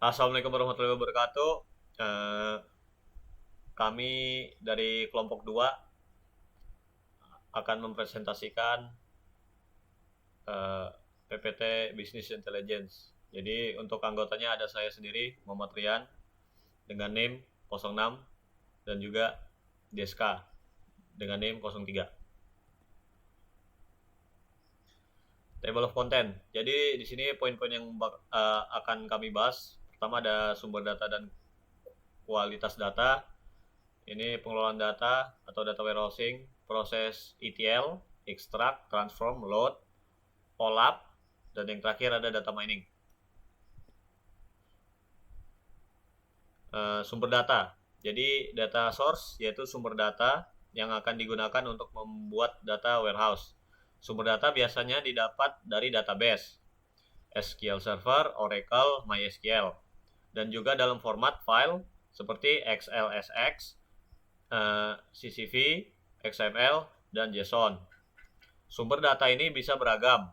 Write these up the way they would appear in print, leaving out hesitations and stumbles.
Assalamualaikum warahmatullahi wabarakatuh. Eh, Kami dari kelompok 2 akan mempresentasikan PPT Business Intelligence. Jadi untuk anggotanya ada saya sendiri, Muhammad Rian, dengan NIM 06 dan juga Deska dengan NIM 03. Table of content. Jadi di sini poin-poin yang akan kami bahas. Pertama ada sumber data dan kualitas data. Ini pengelolaan data atau data warehousing, proses ETL, extract, transform, load, OLAP, dan yang terakhir ada data mining. Sumber data. Jadi data source yaitu sumber data yang akan digunakan untuk membuat data warehouse. Sumber data biasanya didapat dari database, SQL Server, Oracle, MySQL, dan juga dalam format file seperti XLSX, CSV, XML, dan JSON. Sumber data ini bisa beragam,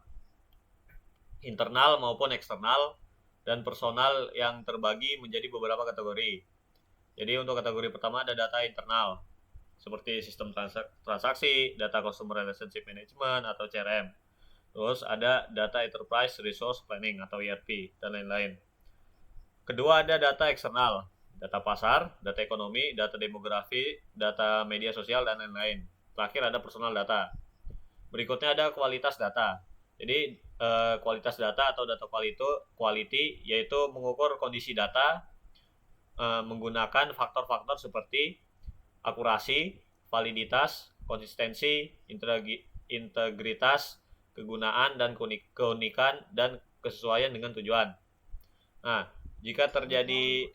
internal maupun eksternal, dan personal yang terbagi menjadi beberapa kategori. Jadi untuk kategori pertama ada data internal, seperti sistem transaksi, data customer relationship management atau CRM. Terus ada data enterprise resource planning atau ERP dan lain-lain. Kedua ada data eksternal, data pasar, data ekonomi, data demografi, data media sosial, dan lain-lain. Terakhir ada personal data. Berikutnya ada kualitas data. Jadi kualitas data atau data quality yaitu mengukur kondisi data menggunakan faktor-faktor seperti akurasi, validitas, konsistensi, integritas, kegunaan, dan keunikan dan kesesuaian dengan tujuan. Nah, jika terjadi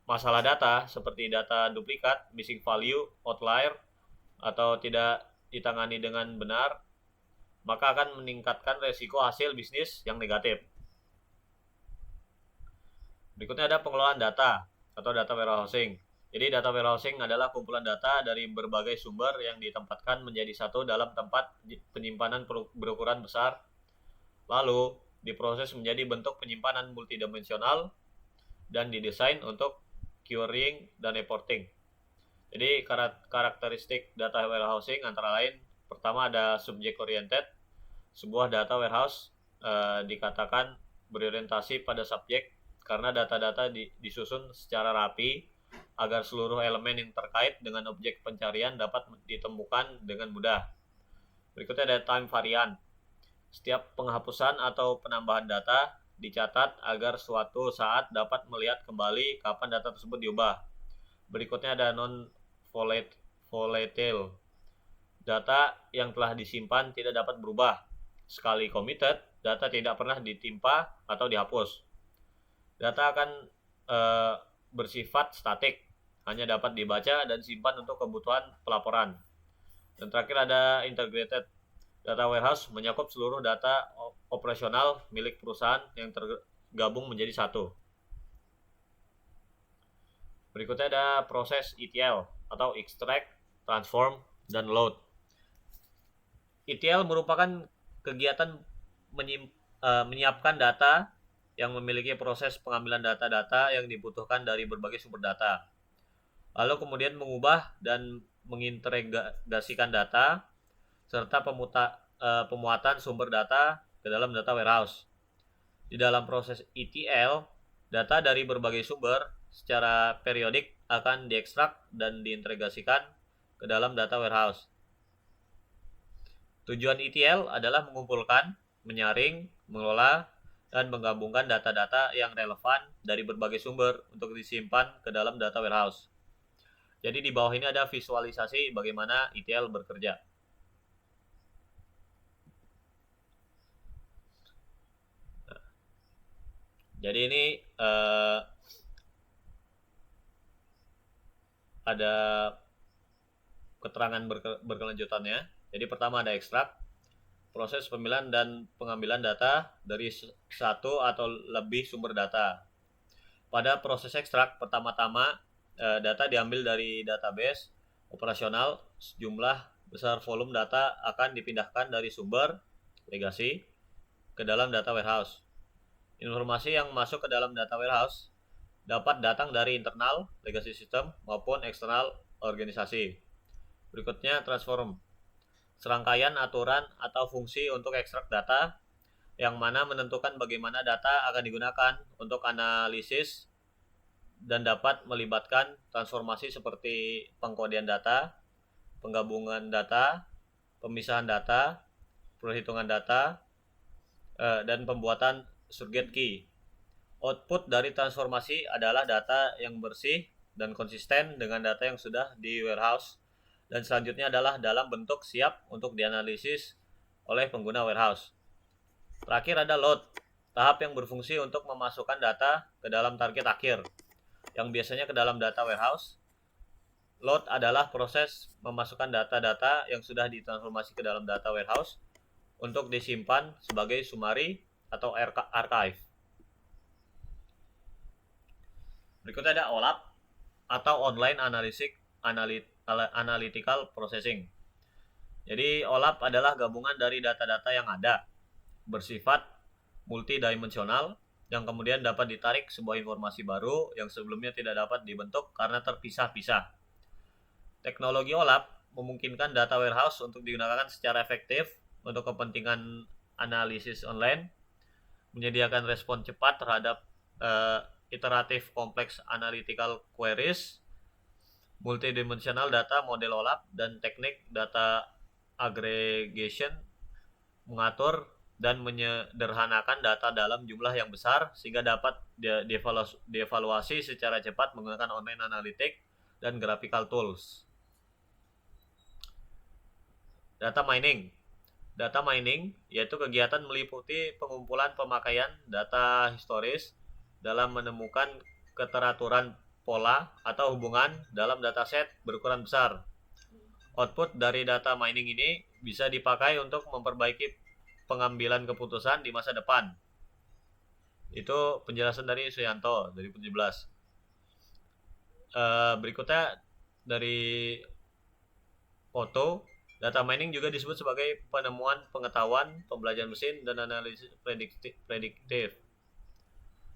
masalah data seperti data duplikat, missing value, outlier, atau tidak ditangani dengan benar, maka akan meningkatkan resiko hasil bisnis yang negatif. Berikutnya ada pengelolaan data atau data warehousing. Jadi data warehousing adalah kumpulan data dari berbagai sumber yang ditempatkan menjadi satu dalam tempat penyimpanan berukuran besar, lalu diproses menjadi bentuk penyimpanan multidimensional dan didesain untuk querying dan reporting. Jadi karakteristik data warehousing antara lain, pertama ada subject oriented. Sebuah data warehouse dikatakan berorientasi pada subjek karena data-data disusun secara rapi agar seluruh elemen yang terkait dengan objek pencarian dapat ditemukan dengan mudah. Berikutnya ada time variant. Setiap penghapusan atau penambahan data dicatat agar suatu saat dapat melihat kembali kapan data tersebut diubah. Berikutnya ada non-volatile. Data yang telah disimpan tidak dapat berubah. Sekali committed, data tidak pernah ditimpa atau dihapus. Data akan bersifat statik, hanya dapat dibaca dan simpan untuk kebutuhan pelaporan. Dan terakhir ada integrated. Data warehouse menyakup seluruh data operasional milik perusahaan yang tergabung menjadi satu. Berikutnya ada proses ETL atau extract, transform, dan load. ETL merupakan kegiatan menyiapkan data yang memiliki proses pengambilan data-data yang dibutuhkan dari berbagai sumber data. Lalu kemudian mengubah dan mengintegrasikan data serta pemuatan sumber data ke dalam data warehouse. Di dalam proses ETL, data dari berbagai sumber secara periodik akan diekstrak dan diintegrasikan ke dalam data warehouse. Tujuan ETL adalah mengumpulkan, menyaring, mengelola, dan menggabungkan data-data yang relevan dari berbagai sumber untuk disimpan ke dalam data warehouse. Jadi di bawah ini ada visualisasi bagaimana ETL bekerja. Jadi ini ada keterangan berkelanjutannya. Jadi pertama ada ekstrak, proses pemilihan dan pengambilan data dari satu atau lebih sumber data. Pada proses ekstrak, pertama-tama data diambil dari database operasional. Sejumlah besar volume data akan dipindahkan dari sumber legacy ke dalam data warehouse. Informasi yang masuk ke dalam data warehouse dapat datang dari internal legacy system maupun eksternal organisasi. Berikutnya transform. Serangkaian aturan atau fungsi untuk ekstrak data yang mana menentukan bagaimana data akan digunakan untuk analisis dan dapat melibatkan transformasi seperti pengkodean data, penggabungan data, pemisahan data, perhitungan data, dan pembuatan surrogate key. Output dari transformasi adalah data yang bersih dan konsisten dengan data yang sudah di warehouse, dan selanjutnya adalah dalam bentuk siap untuk dianalisis oleh pengguna warehouse. Terakhir ada load, tahap yang berfungsi untuk memasukkan data ke dalam target akhir, yang biasanya ke dalam data warehouse. Load adalah proses memasukkan data-data yang sudah ditransformasi ke dalam data warehouse untuk disimpan sebagai summary atau archive. Berikutnya ada OLAP atau Online Analytical Processing. Jadi OLAP adalah gabungan dari data-data yang ada, bersifat multidimensional, yang kemudian dapat ditarik sebuah informasi baru yang sebelumnya tidak dapat dibentuk karena terpisah-pisah. Teknologi OLAP memungkinkan data warehouse untuk digunakan secara efektif untuk kepentingan analisis online, menyediakan respon cepat terhadap iteratif kompleks analytical queries, multidimensional data model OLAP, dan teknik data aggregation mengatur dan menyederhanakan data dalam jumlah yang besar sehingga dapat dievaluasi secara cepat menggunakan online analytics dan graphical tools. Data mining. Data mining yaitu kegiatan meliputi pengumpulan pemakaian data historis dalam menemukan keteraturan pola atau hubungan dalam dataset berukuran besar. Output dari data mining ini bisa dipakai untuk memperbaiki pengambilan keputusan di masa depan. Itu penjelasan dari Suyanto 2017. Berikutnya dari Otto, data mining juga disebut sebagai penemuan pengetahuan, pembelajaran mesin, dan analisis prediktif.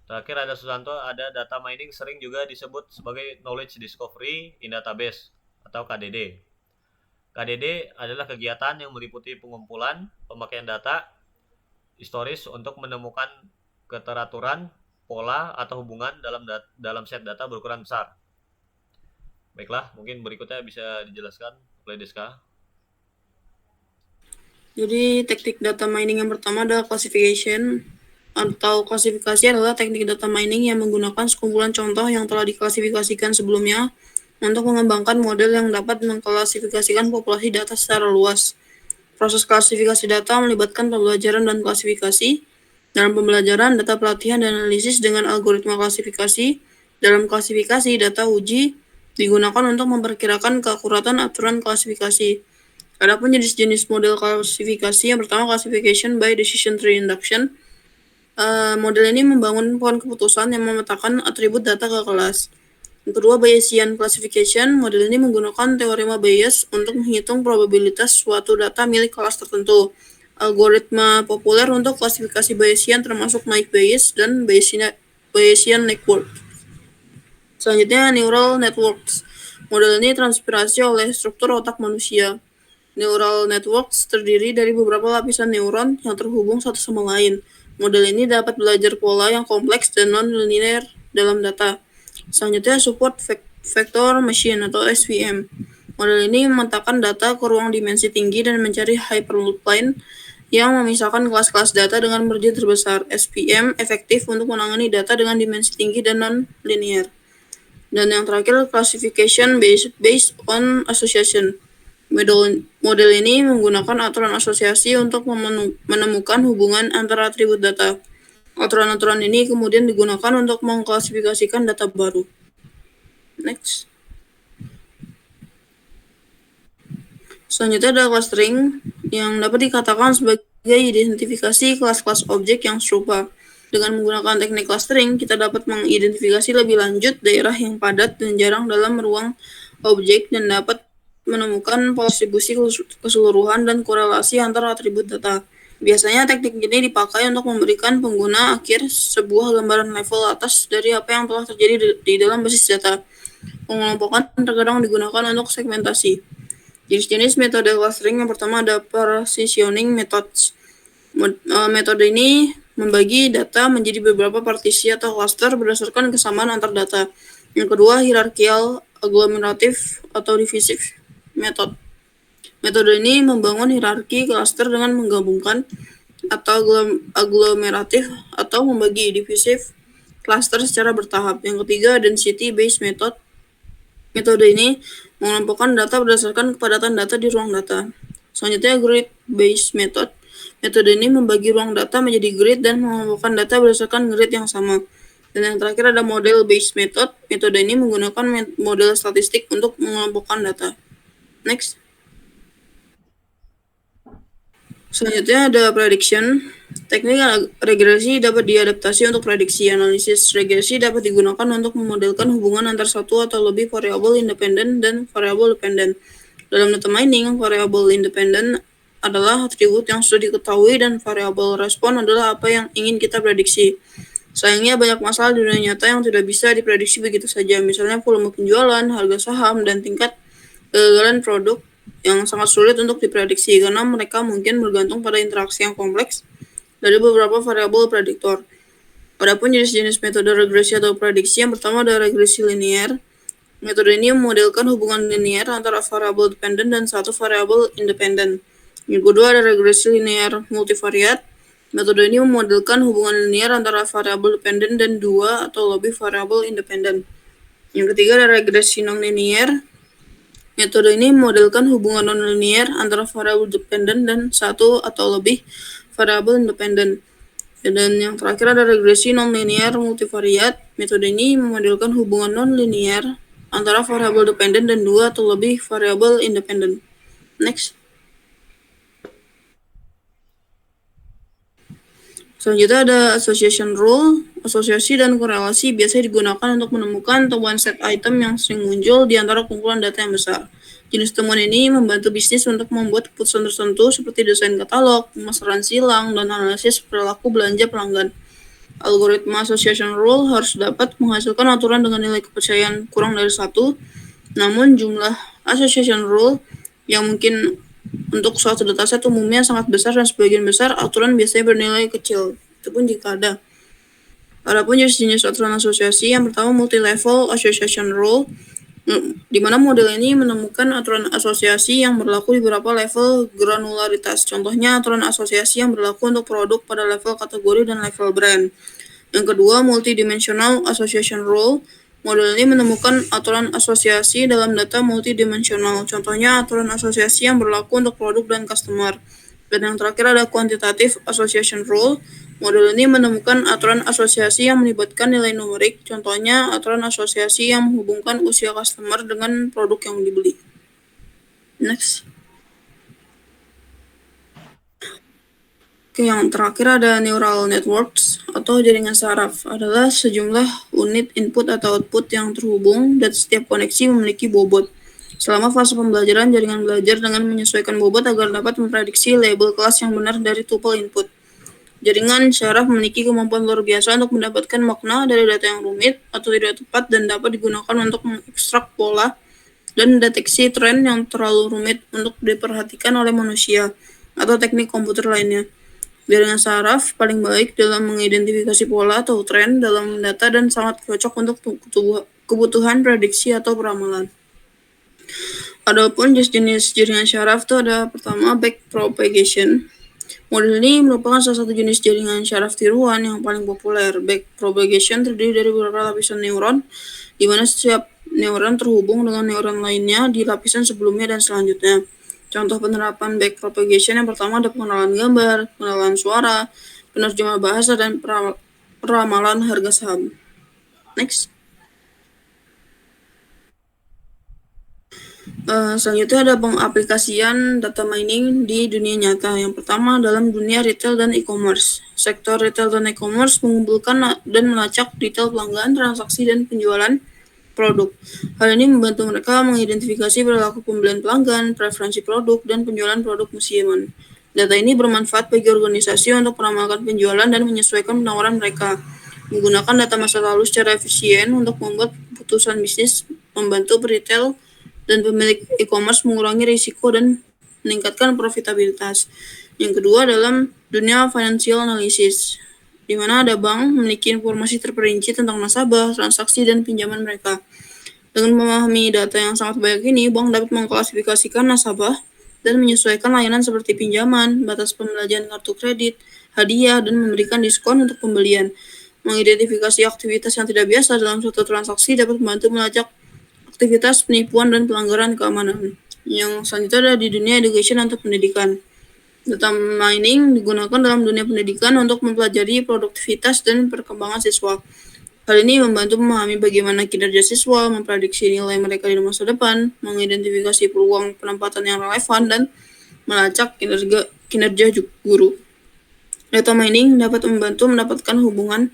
Terakhir ada Susanto, ada data mining sering juga disebut sebagai knowledge discovery in database atau KDD. KDD adalah kegiatan yang meliputi pengumpulan, pemakaian data historis untuk menemukan keteraturan, pola, atau hubungan dalam set data berukuran besar. Baiklah, mungkin berikutnya bisa dijelaskan oleh Deska. Jadi teknik data mining yang pertama adalah classification. Atau klasifikasi adalah teknik data mining yang menggunakan sekumpulan contoh yang telah diklasifikasikan sebelumnya untuk mengembangkan model yang dapat mengklasifikasikan populasi data secara luas. Proses klasifikasi data melibatkan pembelajaran dan klasifikasi. Dalam pembelajaran, data pelatihan dan analisis dengan algoritma klasifikasi. Dalam klasifikasi, data uji digunakan untuk memperkirakan keakuratan aturan klasifikasi. Adapun jenis-jenis model klasifikasi, yang pertama classification by decision tree induction. Model ini membangun pohon keputusan yang memetakan atribut data ke kelas. Yang kedua, Bayesian classification. Model ini menggunakan teorema Bayes untuk menghitung probabilitas suatu data milik kelas tertentu. Algoritma populer untuk klasifikasi Bayesian termasuk Mike Bayes dan Bayesian network. Selanjutnya, neural networks. Model ini terinspirasi oleh struktur otak manusia. Neural networks terdiri dari beberapa lapisan neuron yang terhubung satu sama lain. Model ini dapat belajar pola yang kompleks dan non-linear dalam data. Selanjutnya, support vector machine atau SVM. Model ini memetakan data ke ruang dimensi tinggi dan mencari hyperloop line yang memisahkan kelas-kelas data dengan margin terbesar. SVM efektif untuk menangani data dengan dimensi tinggi dan non-linear. Dan yang terakhir, classification based on association. Model ini menggunakan aturan asosiasi untuk menemukan hubungan antara atribut data. Aturan-aturan ini kemudian digunakan untuk mengklasifikasikan data baru. Next. Selanjutnya ada clustering, yang dapat dikatakan sebagai identifikasi kelas-kelas objek yang serupa. Dengan menggunakan teknik clustering, kita dapat mengidentifikasi lebih lanjut daerah yang padat dan jarang dalam ruang objek dan dapat menemukan pola distribusi keseluruhan dan korelasi antara atribut data. Biasanya teknik ini dipakai untuk memberikan pengguna akhir sebuah gambaran level atas dari apa yang telah terjadi di dalam basis data. Pengelompokan terkadang digunakan untuk segmentasi. Jenis-jenis metode clustering yang pertama ada partitioning methods. Metode ini membagi data menjadi beberapa partisi atau cluster berdasarkan kesamaan antar data. Yang kedua, hierarchical agglomerative atau divisive method. Metode ini membangun hierarki cluster dengan menggabungkan atau aglomeratif atau membagi divisif cluster secara bertahap. Yang ketiga, density based method. Metode ini mengelompokkan data berdasarkan kepadatan data di ruang data. Selanjutnya, grid based method. Metode ini membagi ruang data menjadi grid dan mengelompokkan data berdasarkan grid yang sama. Dan yang terakhir ada model based method. Metode ini menggunakan model statistik untuk mengelompokkan data. Next. Selanjutnya ada prediction. Teknik regresi dapat diadaptasi untuk prediksi. Analisis regresi dapat digunakan untuk memodelkan hubungan antar satu atau lebih variabel independen dan variabel dependen. Dalam data mining, variabel independen adalah atribut yang sudah diketahui dan variabel respon adalah apa yang ingin kita prediksi. Sayangnya banyak masalah di dunia nyata yang tidak bisa diprediksi begitu saja, misalnya volume penjualan, harga saham, dan tingkat kegagalan produk yang sangat sulit untuk diprediksi karena mereka mungkin bergantung pada interaksi yang kompleks dari beberapa variabel prediktor. Adapun jenis-jenis metode regresi atau prediksi, yang pertama ada regresi linear. Metode ini memodelkan hubungan linear antara variabel dependen dan satu variabel independen. Yang kedua ada regresi linear multivariat. Metode ini memodelkan hubungan linear antara variabel dependen dan dua atau lebih variabel independen. Yang ketiga ada regresi non-linear. Metode ini memodelkan hubungan non-linear antara variabel dependen dan satu atau lebih variabel independen. Dan yang terakhir ada regresi non-linear multivariat. Metode ini memodelkan hubungan non-linear antara variabel dependen dan dua atau lebih variabel independen. Next. Selanjutnya ada association rule. Asosiasi dan korelasi biasanya digunakan untuk menemukan temuan set item yang sering muncul di antara kumpulan data yang besar. Jenis temuan ini membantu bisnis untuk membuat keputusan tertentu seperti desain katalog, pemasaran silang, dan analisis perilaku belanja pelanggan. Algoritma association rule harus dapat menghasilkan aturan dengan nilai kepercayaan kurang dari 1, namun jumlah association rule yang mungkin untuk suatu dataset umumnya sangat besar dan sebagian besar aturan biasanya bernilai kecil, itu pun jika ada. Adapun jenis-jenis aturan asosiasi, yang pertama multi-level association rule, di mana model ini menemukan aturan asosiasi yang berlaku di beberapa level granularitas. Contohnya aturan asosiasi yang berlaku untuk produk pada level kategori dan level brand. Yang kedua, multidimensional association rule. Model ini menemukan aturan asosiasi dalam data multidimensional. Contohnya aturan asosiasi yang berlaku untuk produk dan customer. Dan yang terakhir ada quantitative association rule. Model ini menemukan aturan asosiasi yang melibatkan nilai numerik. Contohnya aturan asosiasi yang menghubungkan usia customer dengan produk yang dibeli. Next. Oke, yang terakhir ada neural networks atau jaringan saraf. Adalah sejumlah unit input atau output yang terhubung dan setiap koneksi memiliki bobot. Selama fase pembelajaran, jaringan belajar dengan menyesuaikan bobot agar dapat memprediksi label kelas yang benar dari tuple input. Jaringan saraf memiliki kemampuan luar biasa untuk mendapatkan makna dari data yang rumit atau tidak tepat dan dapat digunakan untuk mengekstrak pola dan deteksi tren yang terlalu rumit untuk diperhatikan oleh manusia atau teknik komputer lainnya. Jaringan saraf paling baik dalam mengidentifikasi pola atau tren dalam data dan sangat cocok untuk kebutuhan prediksi atau peramalan. Adapun jenis jaringan saraf itu ada pertama backpropagation. Model ini merupakan salah satu jenis jaringan saraf tiruan yang paling populer. Backpropagation terdiri dari beberapa lapisan neuron, di mana setiap neuron terhubung dengan neuron lainnya di lapisan sebelumnya dan selanjutnya. Contoh penerapan backpropagation yang pertama ada pengenalan gambar, pengenalan suara, penerjemah bahasa, dan peramalan harga saham. Next. Selanjutnya ada pengaplikasian data mining di dunia nyata. Yang pertama dalam dunia retail dan e-commerce. Sektor retail dan e-commerce mengumpulkan dan melacak detail pelanggan, transaksi, dan penjualan produk. Hal ini membantu mereka mengidentifikasi perilaku pembelian pelanggan, preferensi produk, dan penjualan produk musiman. Data ini bermanfaat bagi organisasi untuk meramalkan penjualan dan menyesuaikan penawaran mereka. Menggunakan data masa lalu secara efisien untuk membuat keputusan bisnis, membantu retail dan pemilik e-commerce mengurangi risiko dan meningkatkan profitabilitas. Yang kedua, dalam dunia financial analysis, di mana ada bank memiliki informasi terperinci tentang nasabah, transaksi, dan pinjaman mereka. Dengan memahami data yang sangat banyak ini, bank dapat mengklasifikasikan nasabah dan menyesuaikan layanan seperti pinjaman, batas pembayaran kartu kredit, hadiah, dan memberikan diskon untuk pembelian. Mengidentifikasi aktivitas yang tidak biasa dalam suatu transaksi dapat membantu melacak aktivitas penipuan dan pelanggaran keamanan. Yang selanjutnya adalah di dunia education atau pendidikan. Data mining digunakan dalam dunia pendidikan untuk mempelajari produktivitas dan perkembangan siswa. Hal ini membantu memahami bagaimana kinerja siswa, memprediksi nilai mereka di masa depan, mengidentifikasi peluang penempatan yang relevan, dan melacak kinerja guru. Data mining dapat membantu mendapatkan hubungan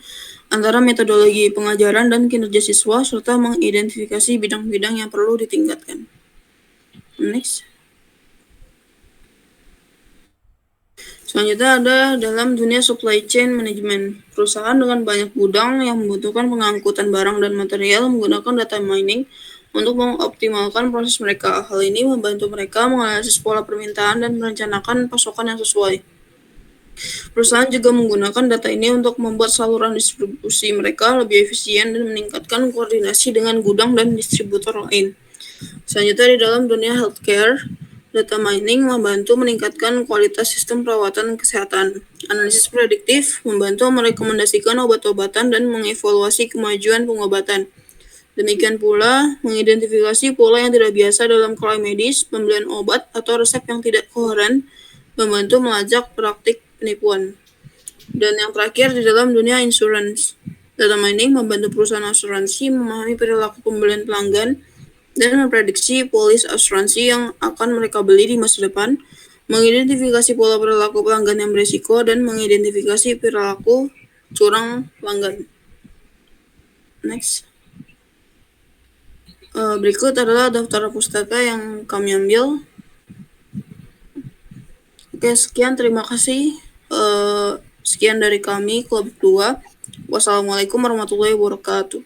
antara metodologi pengajaran dan kinerja siswa, serta mengidentifikasi bidang-bidang yang perlu ditingkatkan. Next. Selanjutnya ada dalam dunia supply chain management. Perusahaan dengan banyak gudang yang membutuhkan pengangkutan barang dan material menggunakan data mining untuk mengoptimalkan proses mereka. Hal ini membantu mereka menganalisis pola permintaan dan merencanakan pasokan yang sesuai. Perusahaan juga menggunakan data ini untuk membuat saluran distribusi mereka lebih efisien dan meningkatkan koordinasi dengan gudang dan distributor lain. Selanjutnya di dalam dunia healthcare, data mining membantu meningkatkan kualitas sistem perawatan kesehatan. Analisis prediktif membantu merekomendasikan obat-obatan dan mengevaluasi kemajuan pengobatan. Demikian pula, mengidentifikasi pola yang tidak biasa dalam klaim medis, pembelian obat, atau resep yang tidak koheren, membantu melacak praktik penipuan. Dan yang terakhir di dalam dunia insurance, data mining membantu perusahaan asuransi memahami perilaku pembelian pelanggan dan memprediksi polis asuransi yang akan mereka beli di masa depan, mengidentifikasi pola perilaku pelanggan yang berisiko, dan mengidentifikasi perilaku curang pelanggan. Next. Berikut adalah daftar pustaka yang kami ambil. Oke, sekian, terima kasih. Sekian dari kami, Kelompok 2. Wassalamualaikum warahmatullahi wabarakatuh.